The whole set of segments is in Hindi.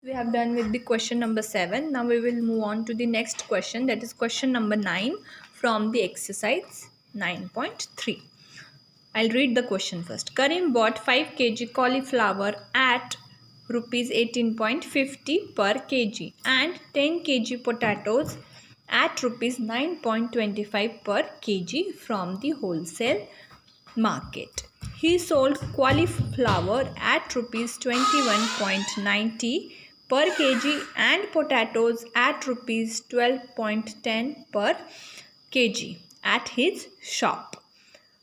We have done with the question number 7. Now we will move on to the next question, that is question number 9 from the exercise 9.3. I'll read the question first. Karim bought 5 kg cauliflower at rupees 18.50 per kg and 10 kg potatoes at rupees 9.25 per kg from the wholesale market. He sold cauliflower at rupees 21.90 per kg and potatoes at rupees 12.10 per kg at his shop.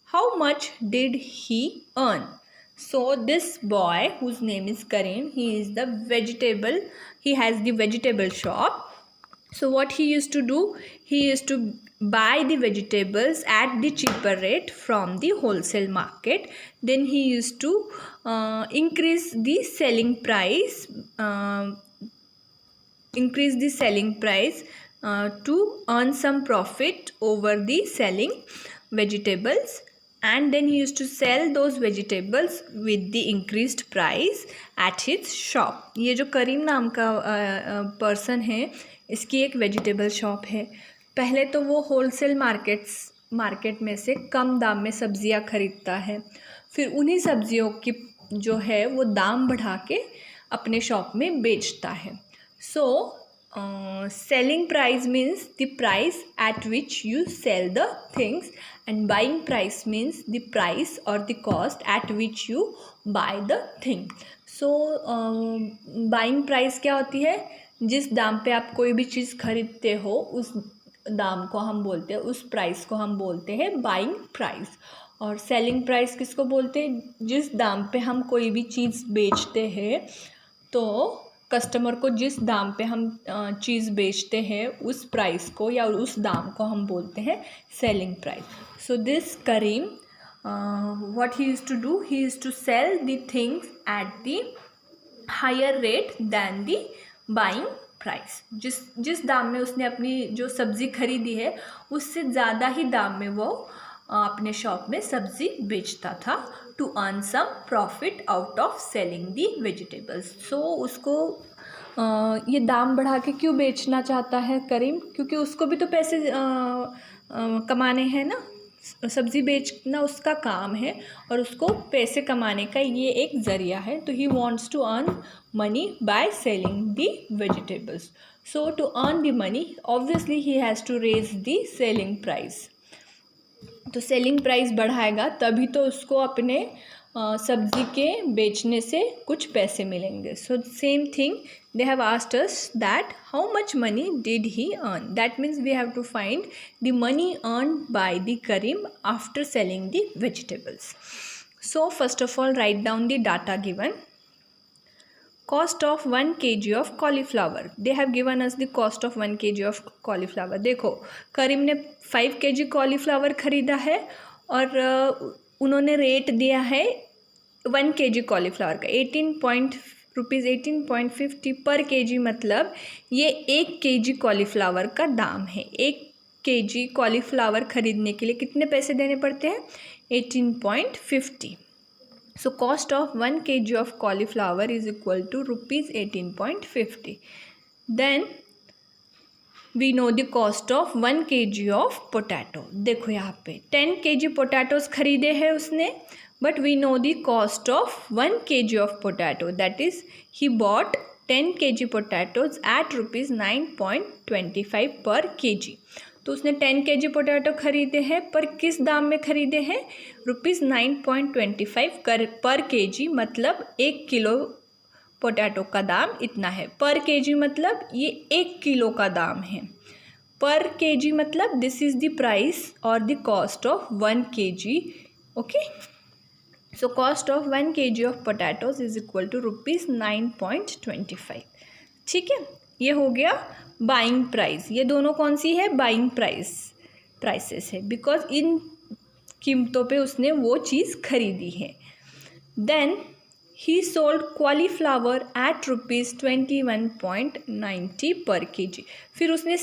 How much did he earn? So this boy, whose name is Karim, he has the vegetable shop. So what he used to do, he used to buy the vegetables at the cheaper rate from the wholesale market. Then he used to increase the selling price to earn some profit over the selling vegetables, and then he used to sell those vegetables with the increased price at his shop. ये जो करीम नाम का पर्सन है, इसकी एक वेजिटेबल शॉप है. पहले तो वो होलसेल मार्केट में से कम दाम में सब्जियां खरीदता है, फिर उन्हीं सब्जियों की जो है वो दाम बढ़ा के अपने शॉप में बेचता है. सो selling price means the price at which you sell the things, and buying price means the price or the cost at which you buy the thing. So buying price क्या होती है? जिस दाम पे आप कोई भी चीज़ खरीदते हो उस दाम को हम बोलते हैं, उस प्राइस को हम बोलते हैं बाइंग प्राइस. और सेलिंग प्राइस किसको बोलते हैं? जिस दाम पे हम कोई भी चीज़ बेचते हैं, तो कस्टमर को जिस दाम पे हम चीज़ बेचते हैं उस प्राइस को या उस दाम को हम बोलते हैं selling price. So this Karim what he used to do, he used to sell the things at the higher rate than the buying price. जिस दाम में उसने अपनी जो सब्ज़ी खरीदी है उससे ज़्यादा ही दाम में वो अपने शॉप में सब्ज़ी बेचता था to earn some profit out of selling the vegetables. So उसको ये दाम बढ़ा के क्यों बेचना चाहता है करीम? क्योंकि उसको भी तो पैसे कमाने हैं ना, सब्ज़ी बेचना उसका काम है और उसको पैसे कमाने का ये एक ज़रिया है. तो he wants to earn money by selling the vegetables. So to earn the money obviously he has to raise the selling price. तो सेलिंग प्राइस बढ़ाएगा तभी तो उसको अपने सब्जी के बेचने से कुछ पैसे मिलेंगे. So same thing they have asked us that how much money did he earn. That means we have to find the money earn by the Karim after selling the vegetables. So first of all write down the data given. Cost of 1 kg of cauliflower. They have given us the cost of 1 kg of cauliflower. देखो करीम ने 5 kg cauliflower खरीदा है और उन्होंने रेट दिया है 1 kg cauliflower का 18.50 पर kg. मतलब ये 1 kg cauliflower का दाम है. 1 kg cauliflower खरीदने के लिए कितने पैसे देने पड़ते हैं? 18.50. So cost of 1 kg of cauliflower is equal to rupees 18.50. Then we know the cost of 1 kg of potato. देखो यहाँ पे 10 kg potatoes खरीदे हैं उसने, but we know the cost of 1 kg of potato. That is he bought 10 kg potatoes at rupees 9.25 per kg. तो उसने 10 kg पोटैटो खरीदे हैं, पर किस दाम में खरीदे हैं? रुपीज़ 9.25 पर kg. मतलब 1 किलो पोटैटो का दाम इतना है. पर kg मतलब ये 1 किलो का दाम है. पर kg मतलब दिस इज़ द प्राइस और the cost of 1 kg. Okay, so cost of 1 kg of potatoes is equal to rupees 9.25. ठीक है, ये हो गया बाइंग प्राइस. ये दोनों कौन सी है? बाइंग प्राइसेस है, बिकॉज इन कीमतों पे उसने वो चीज़ खरीदी है. Then he sold cauliflower at rupees 21.90 per kg. फिर उसने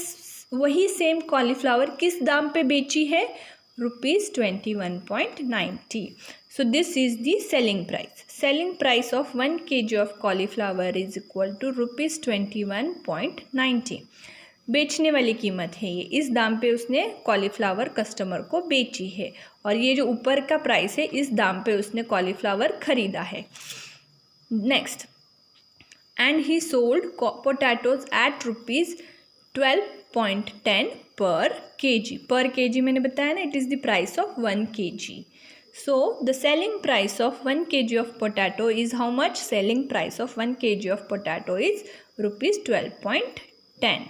वही सेम कॉलीफ्लावर किस दाम पे बेची है? Rupees 21.90. So this is the selling price. Selling price of 1 kg of cauliflower is equal to rupees 21.90. बेचने वाली कीमत है ये, इस दाम पे उसने कॉलीफ्लावर कस्टमर को बेची है, और ये जो ऊपर का प्राइस है इस दाम पे उसने कॉलीफ्लावर खरीदा है. Next, and he sold potatoes at rupees 12.10 per kg. Per kg मैंने बताया ना, it is the price of 1 kg. So the selling price of 1 kg of potato is how much? Selling price of 1 kg of potato is rupees 12.10.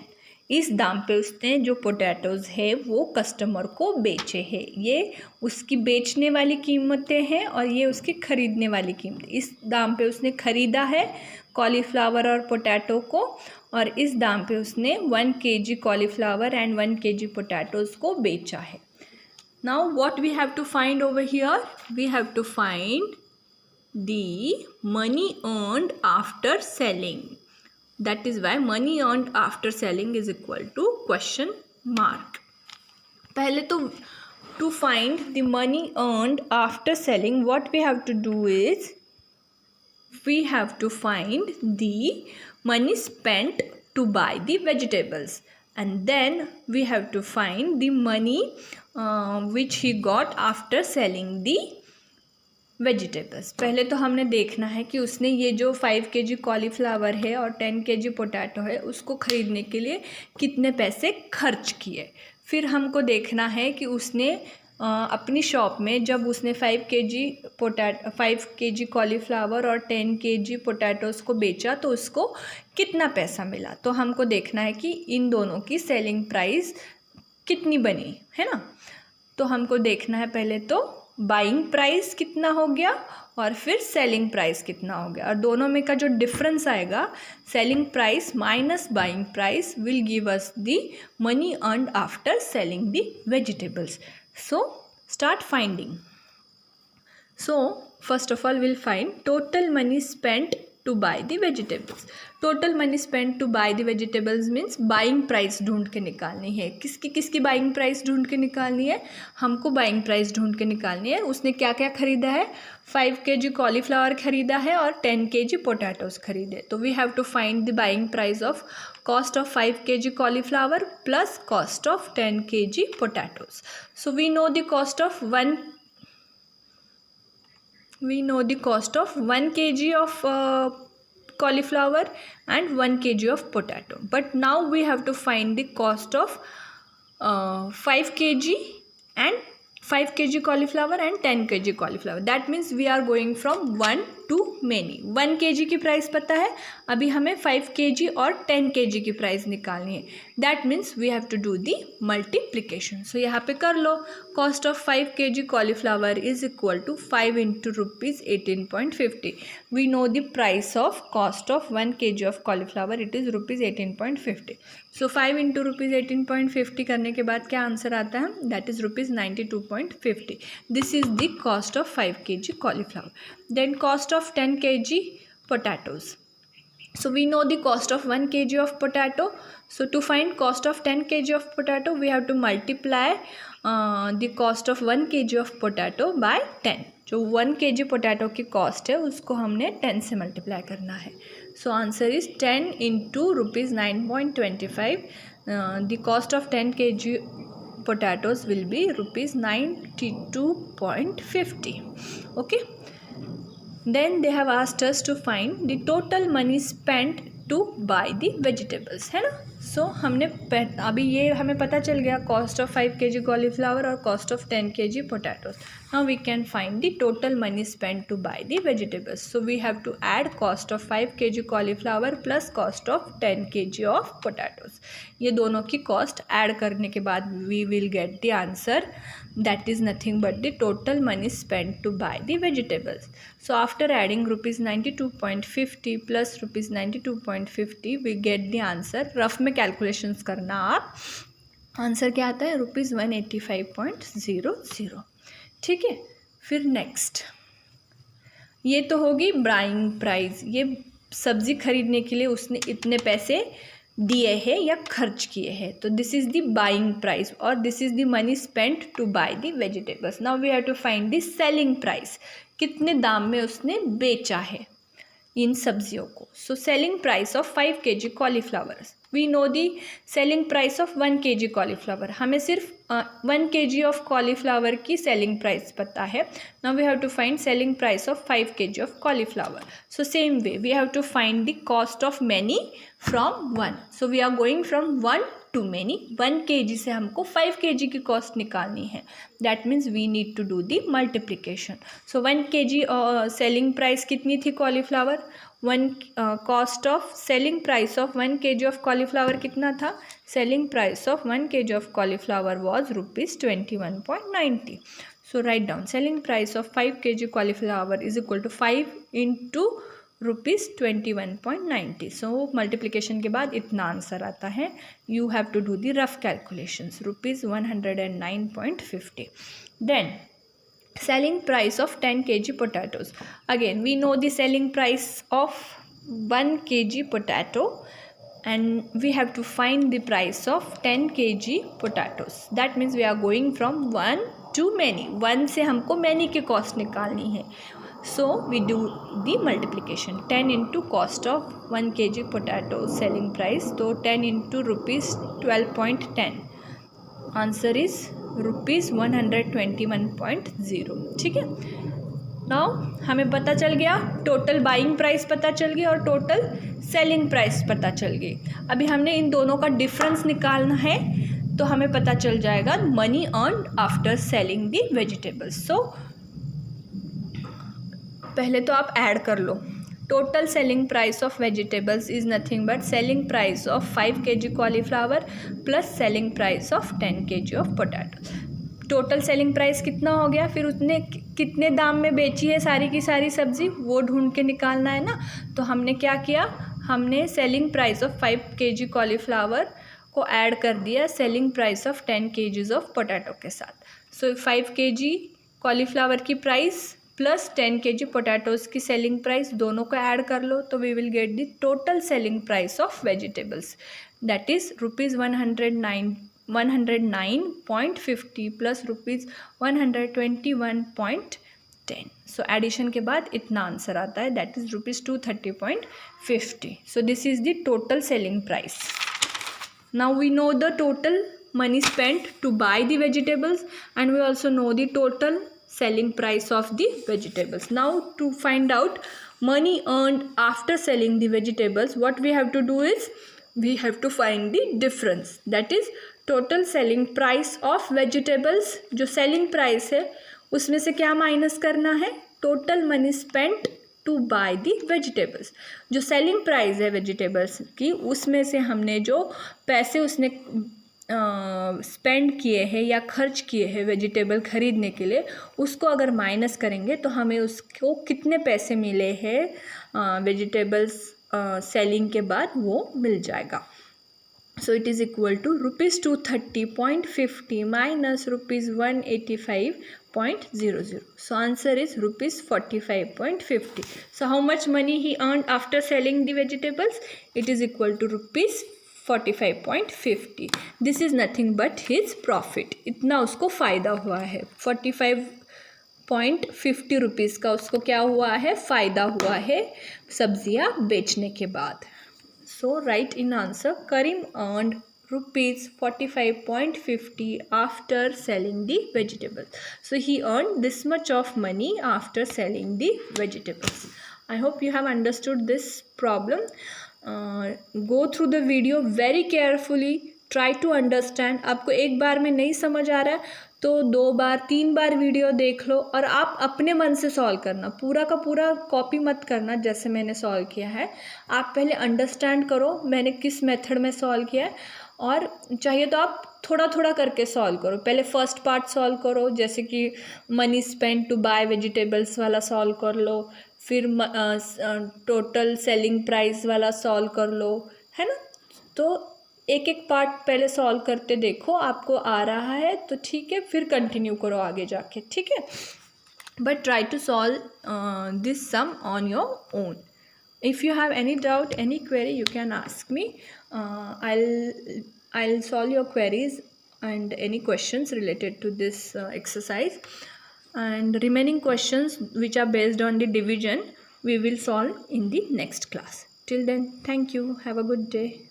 इस दाम पे उसने जो पोटैटोज़ है वो कस्टमर को बेचे हैं. ये उसकी बेचने वाली कीमतें हैं और ये उसकी ख़रीदने वाली कीमतें. इस दाम पे उसने ख़रीदा है कॉलीफ्लावर और पोटैटो को, और इस दाम पे उसने 1 kg cauliflower and 1 kg potatoes को बेचा है. Now what we have to find over here? We have to find the money earned after selling. That is why money earned after selling is equal to question mark. पहले तो to find the money earned after selling, what we have to do is we have to find the money spent to buy the vegetables, and then we have to find the money which he got after selling the vegetables. पहले तो हमने देखना है कि उसने ये जो 5 kg कॉलीफ्लावर है और 10 kg पोटैटो है उसको ख़रीदने के लिए कितने पैसे खर्च किए. फिर हमको देखना है कि उसने अपनी शॉप में जब उसने 5 kg कॉलीफ्लावर और 10 kg पोटैटोज़ को बेचा तो उसको कितना पैसा मिला. तो हमको देखना है कि इन दोनों की सेलिंग प्राइस कितनी बनी है ना. तो हमको देखना है पहले तो बाइंग प्राइस कितना हो गया और फिर सेलिंग प्राइस कितना हो गया, और दोनों में का जो डिफरेंस आएगा, selling price minus buying price will give us the money earned after selling the vegetables. So start finding. So first of all will find total money spent to buy the vegetables. Total money spent to buy the vegetables means buying price ढूंढ के निकालनी है. किसकी buying price ढूंढ के निकालनी है? हमको buying price ढूंढ के निकालनी है. उसने क्या क्या खरीदा है? 5 kg कॉलीफ्लावर खरीदा है और 10 kg पोटैटोज़ खरीदे. तो we have to find the buying price of cost of 5 kg cauliflower plus cost of 10 kg potatoes. So we know the cost of 1 kg of cauliflower and 1 kg of potato. But now we have to find the cost of 5 kg and 5 kg cauliflower and 10 kg cauliflower. That means we are going from 1 to many. 1 kg की प्राइस पता है, अभी हमें 5 kg और 10 kg की प्राइस निकालनी है. That means we have to do the multiplication. So यहाँ पे कर लो. Cost of 5 kg cauliflower is equal to 5 into rupees 18.50. We know the price of cost of 1 kg of cauliflower, it is rupees 18.50. So 5 into rupees 18.50 करने के बाद क्या आंसर आता है? That is rupees 92.50. This is the cost of 5 kg cauliflower. Then cost of 10 kg potatoes. So we know the cost of 1 kg of potato. So to find cost of 10 kg of potato, we have to multiply the cost of 1 kg of potato by 10. जो 1 kg पोटैटो की कॉस्ट है उसको हमने 10 से मल्टीप्लाई करना है. So answer is 10 into rupees 9.25. The cost of 10 kg potatoes will be rupees 92.50. Okay. Then they have asked us to find the total money spent to buy the vegetables, है ना. सो हमने अभी ये हमें पता चल गया कॉस्ट ऑफ 5 kg कॉलीफ्लावर और cost of 10 kg potatoes. Now we can find the total money spent to buy the vegetables. So we have to add cost of 5 kg cauliflower plus cost of 10 kg of potatoes. ये दोनों की कॉस्ट ऐड करने के बाद we will get the answer, that is nothing but the total money spent to buy the vegetables. So after adding rupees 92.50 plus rupees 92.50 we get the answer. Rough में कैलकुलेशंस करना आप. आंसर क्या आता है? रुपीज़ 185.00. ठीक है. फिर नेक्स्ट, ये तो होगी बाइंग प्राइस. ये सब्ज़ी खरीदने के लिए उसने इतने पैसे दिए हैं या खर्च किए हैं। तो this is the buying price और this is the money spent to buy the vegetables. Now we have to find the selling price, कितने दाम में उसने बेचा है इन सब्जियों को। So selling price of 5 kg cauliflower, we know the selling price of 1 kg cauliflower, हमें सिर्फ 1 kg ऑफ कॉलीफ्लावर की सेलिंग प्राइस पता है। Now we have to find selling price of 5 kg of cauliflower. So same way we have to find the cost of many from 1। So we are going from 1 to many. 1 kg से हमको 5 kg की कॉस्ट निकालनी है, that means we need to do the multiplication. So 1 kg selling price कितनी थी cauliflower, cost of selling price of 1 kg of cauliflower कितना था, selling price of 1 kg of cauliflower was ₹21.90। So write down selling price of 5 kg cauliflower is equal to 5 into ₹21.90। So multiplication के बाद इतना आंसर आता है। You have to do the rough calculations, ₹109.50। Then selling price of 10 kg potatoes, again we know the selling price of 1 kg potato and we have to find the price of 10 kg potatoes, that means we are going from 1 to many, 1 से हमको many की cost निकालनी है। so we do the multiplication, 10 into cost of 1 kg potato selling price, तो 10 into ₹12.10, आंसर इज ₹121.0। ठीक है, नाउ हमें पता चल गया, टोटल बाइंग प्राइस पता चल गई और टोटल सेलिंग प्राइस पता चल गई। अभी हमने इन दोनों का डिफरेंस निकालना है, तो हमें पता चल जाएगा money earned after selling the vegetables. So पहले तो आप ऐड कर लो, total selling price of vegetables is nothing but selling price of 5 kg cauliflower plus selling price of 10 kg of potato। Total selling price कितना हो गया, फिर उसने कितने दाम में बेची है सारी की सारी सब्जी, वो ढूंढ के निकालना है ना। तो हमने क्या किया, हमने selling price of 5 kg cauliflower को ऐड कर दिया selling price of 10 kg of potato के साथ। सो 5 kg कॉलीफ्लावर की प्राइस प्लस 10 kg पोटैटोज़ की सेलिंग प्राइस, दोनों को ऐड कर लो तो we will get the total selling price of vegetables, that is ₹109.50 plus ₹121.10। So addition के बाद इतना आंसर आता है, that is ₹230.50। So this is the total selling price. Now we know the total money spent to buy the vegetables and we also know the total selling price of the vegetables. Now to find out money earned after selling the vegetables, what we have to do is we have to find the difference, that is total selling price of vegetables। जो selling price है उसमें से क्या माइनस करना है, total money spent to buy the vegetables. जो सेलिंग प्राइस है वेजिटेबल्स की, उसमें से हमने जो पैसे उसने स्पेंड किए हैं या खर्च किए हैं वेजिटेबल ख़रीदने के लिए, उसको अगर माइनस करेंगे तो हमें उसको कितने पैसे मिले हैं वेजिटेबल्स सेलिंग के बाद वो मिल जाएगा। So it is equal to ₹230.50 minus ₹185.00। So answer is ₹45.50. So how much money he earned after selling the vegetables? It is equal to ₹45.50. This is nothing but his profit. इतना उसको फ़ायदा हुआ है, ₹45.50 का उसको क्या हुआ है, फ़ायदा हुआ है सब्जियां बेचने के बाद। So write in answer, Karim earned ₹45.50 after selling the vegetables. So he earned this much of money after selling the vegetables. I hope you have understood this problem. Go through the video very carefully. Try to understand. आपको एक बार में नहीं समझ आ रहा है तो 2 बार 3 बार वीडियो देख लो और आप अपने मन से सॉल्व करना, पूरा का पूरा कॉपी मत करना जैसे मैंने सॉल्व किया है। आप पहले अंडरस्टैंड करो मैंने किस मेथड में सॉल्व किया है, और चाहिए तो आप थोड़ा थोड़ा करके सॉल्व करो। पहले फर्स्ट पार्ट सॉल्व करो, जैसे कि money spend to buy vegetables वाला सॉल्व कर लो, फिर टोटल सेलिंग प्राइस वाला सॉल्व कर लो, है ना। तो एक एक पार्ट पहले सॉल्व करते देखो, आपको आ रहा है तो ठीक है, फिर कंटिन्यू करो आगे जाके, ठीक है। But try to solve this sum on your own. If you have any doubt, any query, you can ask me. I'll solve your queries and any questions related to this exercise. And remaining questions which are based on the division, we will solve in the next class. Till then, thank you. Have a good day.